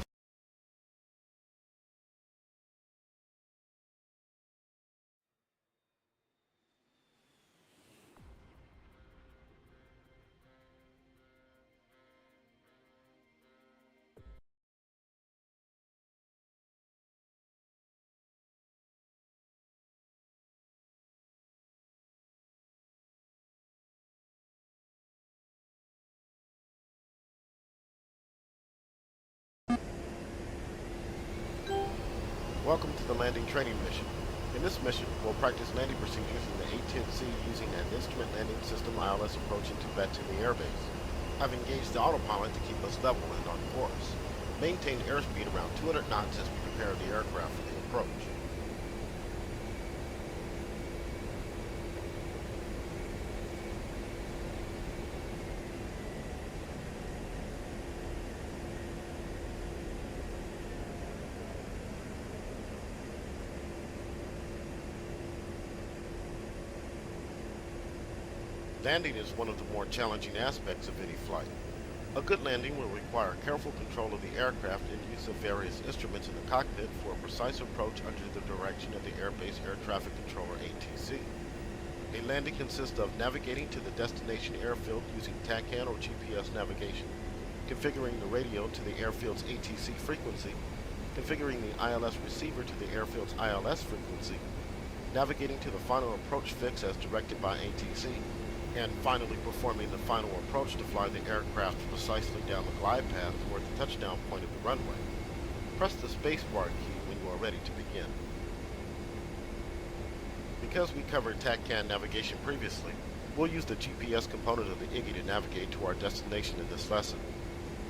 Welcome to the landing training mission. In this mission, we'll practice landing procedures in the A-10C using an instrument landing system ILS approach into Batumi Air Base. I've engaged the autopilot to keep us level and on course. Maintain airspeed around 200 knots as we prepare the aircraft for the approach. Landing is one of the more challenging aspects of any flight. A good landing will require careful control of the aircraft and use of various instruments in the cockpit for a precise approach under the direction of the Airbase Air Traffic Controller ATC. A landing consists of navigating to the destination airfield using TACAN or GPS navigation, configuring the radio to the airfield's ATC frequency, configuring the ILS receiver to the airfield's ILS frequency, navigating to the final approach fix as directed by ATC, and finally performing the final approach to fly the aircraft precisely down the glide path toward the touchdown point of the runway. Press the spacebar key when you are ready to begin. Because we covered TACAN navigation previously, we'll use the GPS component of the IGI to navigate to our destination in this lesson.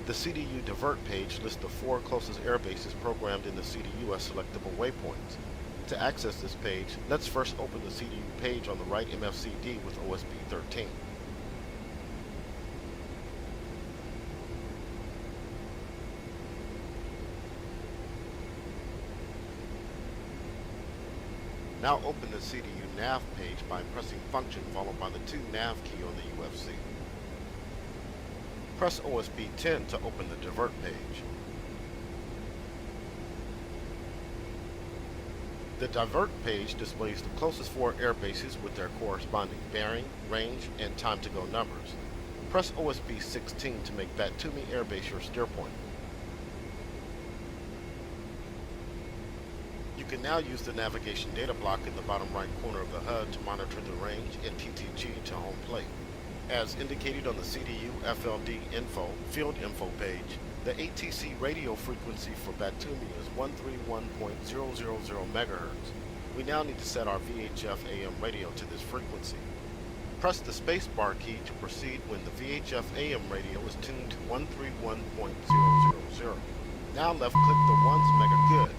The CDU divert page lists the 4 closest air bases programmed in the CDU as selectable waypoints. To access this page, let's first open the CDU page on the right MFCD with OSP 13. Now open the CDU nav page by pressing function followed by the 2 nav key on the UFC. Press OSP 10 to open the divert page. The divert page displays the closest 4 air bases with their corresponding bearing, range, and time to go numbers. Press OSP 16 to make Batumi Air Base your steer point. You can now use the navigation data block in the bottom right corner of the HUD to monitor the range and TTG to home plate. As indicated on the CDU FLD info field info page, the ATC radio frequency for Batumi is 131.000 MHz. We now need to set our VHF AM radio to this frequency. Press the spacebar key to proceed when the VHF AM radio is tuned to 131.000. Now left click the ones mega good.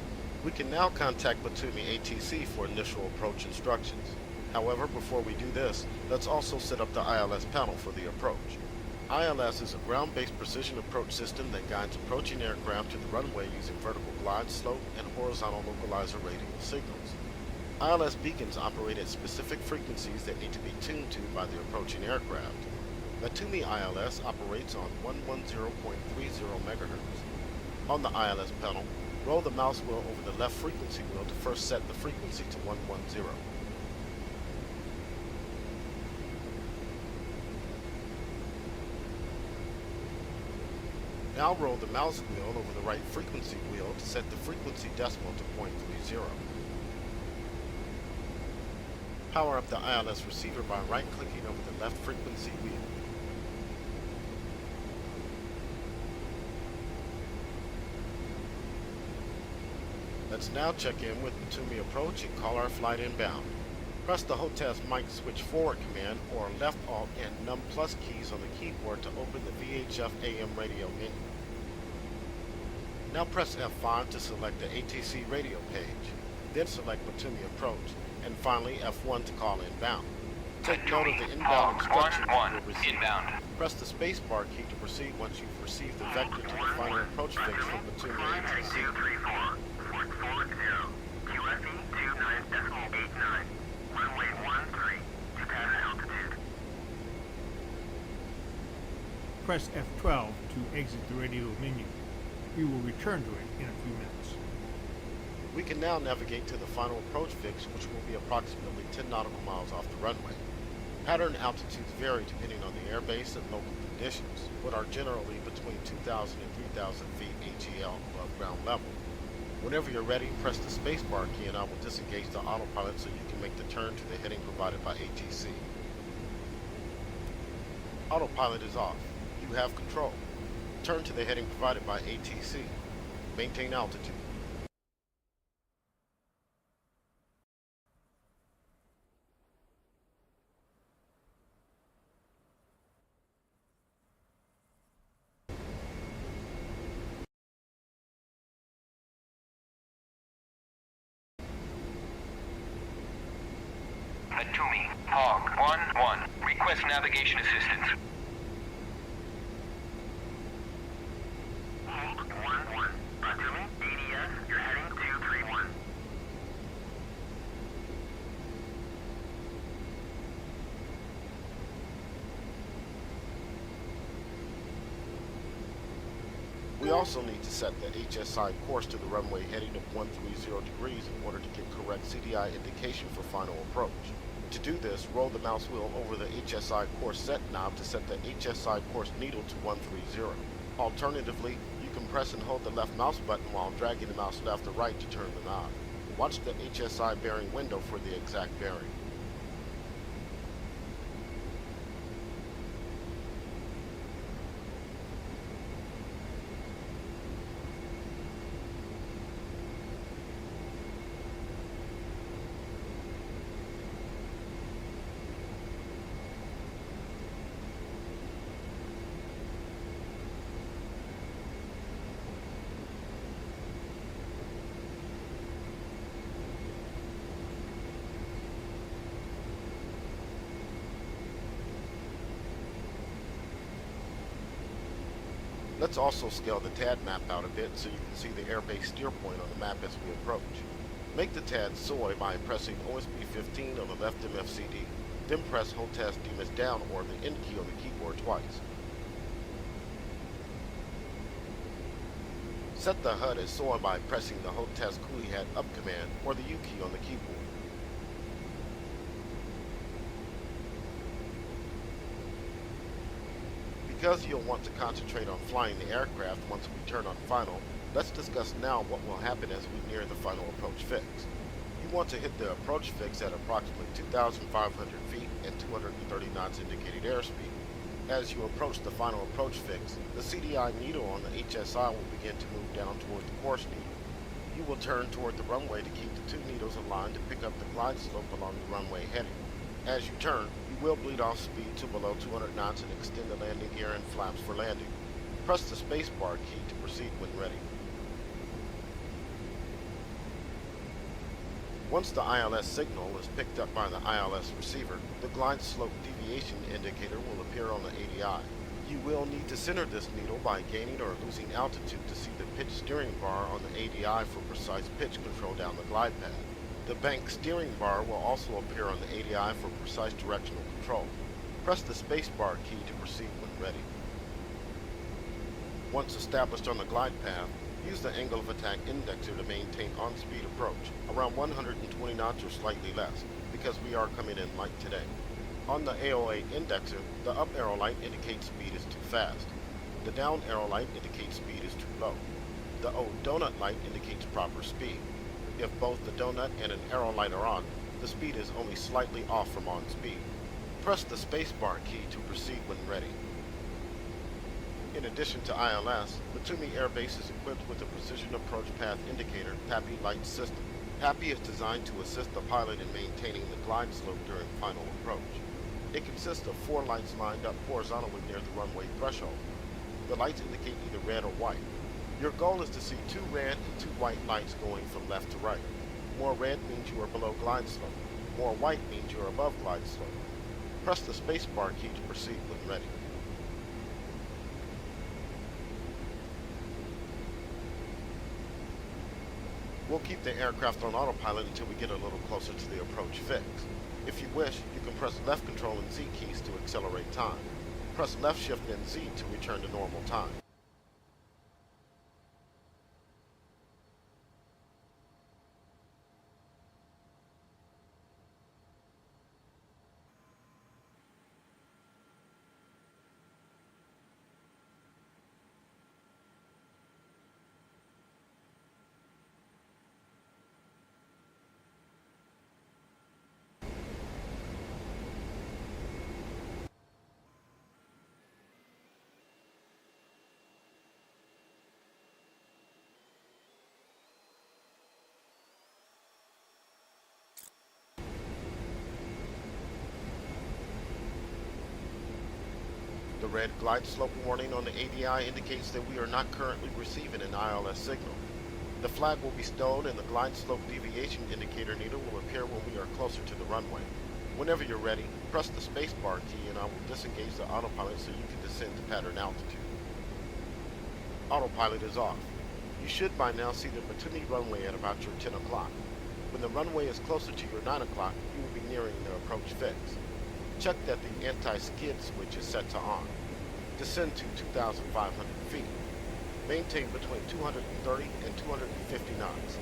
We can now contact Batumi ATC for initial approach instructions. However, before we do this, let's also set up the ILS panel for the approach. ILS is a ground-based precision approach system that guides approaching aircraft to the runway using vertical glide slope and horizontal localizer radial signals. ILS beacons operate at specific frequencies that need to be tuned to by the approaching aircraft. Batumi ILS operates on 110.30 MHz. On the ILS panel, roll the mouse wheel over the left frequency wheel to first set the frequency to 110. Now roll the mouse wheel over the right frequency wheel to set the frequency decimal to 0.30. Power up the ILS receiver by right-clicking over the left frequency wheel. Let's now check in with Batumi approach and call our flight inbound. Press the HOTAS mic switch forward command or left alt and num plus keys on the keyboard to open the VHF AM radio menu. Now press F5 to select the ATC radio page. Then select Batumi approach, and finally F1 to call inbound. Take note of the inbound instructions you will receive. Inbound. Press the spacebar key to proceed once you've received the vector to the final approach fix from Batumi ATC. Press F12 to exit the radio menu. We will return to it in a few minutes. We can now navigate to the final approach fix, which will be approximately 10 nautical miles off the runway. Pattern altitudes vary depending on the airbase and local conditions, but are generally between 2,000 and 3,000 feet AGL above ground level. Whenever you're ready, press the spacebar key and I will disengage the autopilot so you can make the turn to the heading provided by ATC. Autopilot is off. You have control. Turn to the heading provided by ATC. Maintain altitude. Batumi, Hawk 1-1. Request navigation assistance. Hawk 1-1. Batumi, DCS, you're heading 231. We also need to set the HSI course to the runway heading of 130 degrees in order to get correct CDI indication for final approach. To do this, roll the mouse wheel over the HSI course set knob to set the HSI course needle to 130. Alternatively, you can press and hold the left mouse button while dragging the mouse left or right to turn the knob. Watch the HSI bearing window for the exact bearing. Let's also scale the TAD map out a bit so you can see the airbase steer point on the map as we approach. Make the TAD soy by pressing OSB 15 on the left MFCD, then press HOTAS DMS down or the N key on the keyboard twice. Set the HUD as soy by pressing the HOTAS Coolie Hat up command or the U key on the keyboard. Because you'll want to concentrate on flying the aircraft once we turn on final, let's discuss now what will happen as we near the final approach fix. You want to hit the approach fix at approximately 2,500 feet and 230 knots indicated airspeed. As you approach the final approach fix, the CDI needle on the HSI will begin to move down toward the course needle. You will turn toward the runway to keep the two needles aligned to pick up the glide slope along the runway heading. As you turn, you will bleed off speed to below 200 knots and extend the landing gear and flaps for landing. Press the spacebar key to proceed when ready. Once the ILS signal is picked up by the ILS receiver, the glide slope deviation indicator will appear on the ADI. You will need to center this needle by gaining or losing altitude to see the pitch steering bar on the ADI for precise pitch control down the glide path. The bank steering bar will also appear on the ADI for precise directional control. Press the spacebar key to proceed when ready. Once established on the glide path, use the angle of attack indexer to maintain on-speed approach, around 120 knots or slightly less, because we are coming in light today. On the AOA indexer, the up arrow light indicates speed is too fast. The down arrow light indicates speed is too low. The O donut light indicates proper speed. If both the donut and an arrow light are on, the speed is only slightly off from on speed. Press the spacebar key to proceed when ready. In addition to ILS, Batumi Air Base is equipped with a Precision Approach Path Indicator PAPI light system. PAPI is designed to assist the pilot in maintaining the glide slope during final approach. It consists of 4 lights lined up horizontally near the runway threshold. The lights indicate either red or white. Your goal is to see 2 red and 2 white lights going from left to right. More red means you are below glide slope. More white means you are above glide slope. Press the spacebar key to proceed when ready. We'll keep the aircraft on autopilot until we get a little closer to the approach fix. If you wish, you can press left control and Z keys to accelerate time. Press left shift and Z to return to normal time. The red glide slope warning on the ADI indicates that we are not currently receiving an ILS signal. The flag will be stowed and the glide slope deviation indicator needle will appear when we are closer to the runway. Whenever you're ready, press the spacebar key and I will disengage the autopilot so you can descend to pattern altitude. Autopilot is off. You should by now see the Batumi runway at about your 10 o'clock. When the runway is closer to your 9 o'clock, you will be nearing the approach fix. Check that the anti-skid switch is set to on. Descend to 2,500 feet. Maintain between 230 and 250 knots.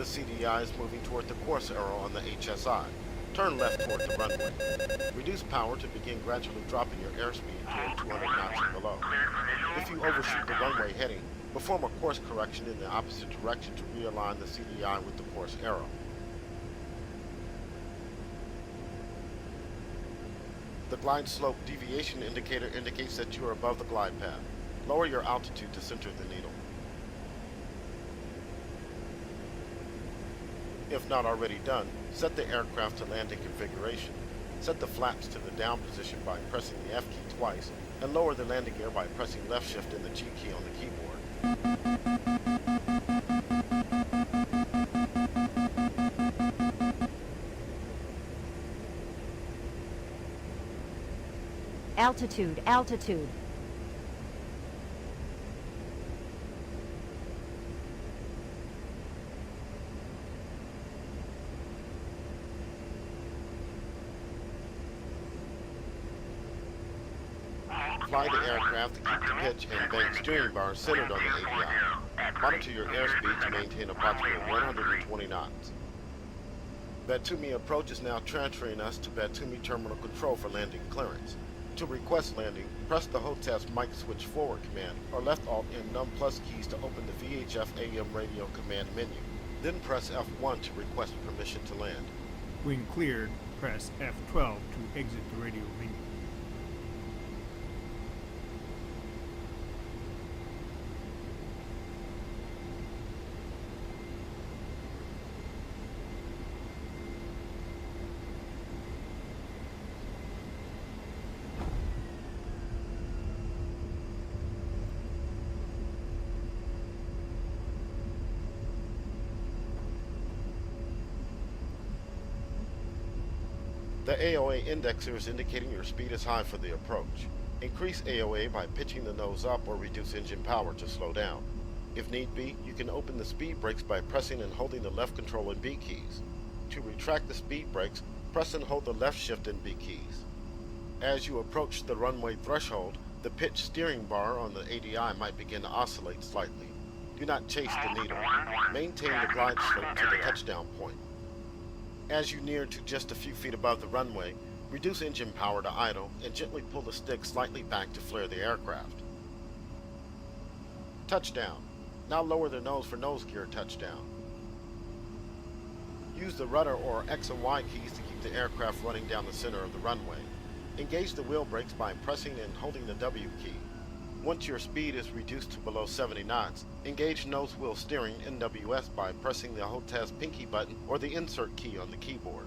The CDI is moving toward the course arrow on the HSI. Turn left toward the runway. Reduce power to begin gradually dropping your airspeed toward 200 knots and below. If you overshoot the runway heading, perform a course correction in the opposite direction to realign the CDI with the course arrow. The glide slope deviation indicator indicates that you are above the glide path. Lower your altitude to center the needle. If not already done, set the aircraft to landing configuration. Set the flaps to the down position by pressing the F key twice, and lower the landing gear by pressing left shift and the G key on the keyboard. Altitude, altitude. Fly the aircraft to keep the pitch and bank steering bar centered on the ADI. Monitor your airspeed to maintain approximately 120 knots. Batumi approach is now transferring us to Batumi Terminal Control for landing clearance. To request landing, press the HOTAS mic switch forward command or left alt and num plus keys to open the VHF AM radio command menu. Then press F1 to request permission to land. When cleared, press F12 to exit the radio menu. The AOA indexer is indicating your speed is high for the approach. Increase AOA by pitching the nose up or reduce engine power to slow down. If need be, you can open the speed brakes by pressing and holding the left control and B keys. To retract the speed brakes, press and hold the left shift and B keys. As you approach the runway threshold, the pitch steering bar on the ADI might begin to oscillate slightly. Do not chase the needle. Maintain the glide slope to the touchdown point. As you near to just a few feet above the runway, reduce engine power to idle and gently pull the stick slightly back to flare the aircraft. Touchdown. Now lower the nose for nose gear touchdown. Use the rudder or X and Y keys to keep the aircraft running down the center of the runway. Engage the wheel brakes by pressing and holding the W key. Once your speed is reduced to below 70 knots, engage nose wheel steering NWS by pressing the HOTAS pinky button or the insert key on the keyboard.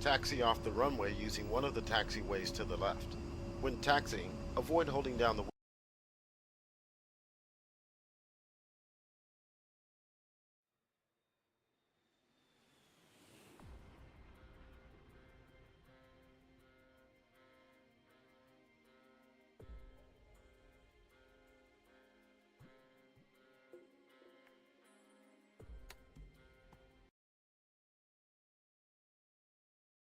Taxi off the runway using one of the taxiways to the left. When taxiing, avoid holding down the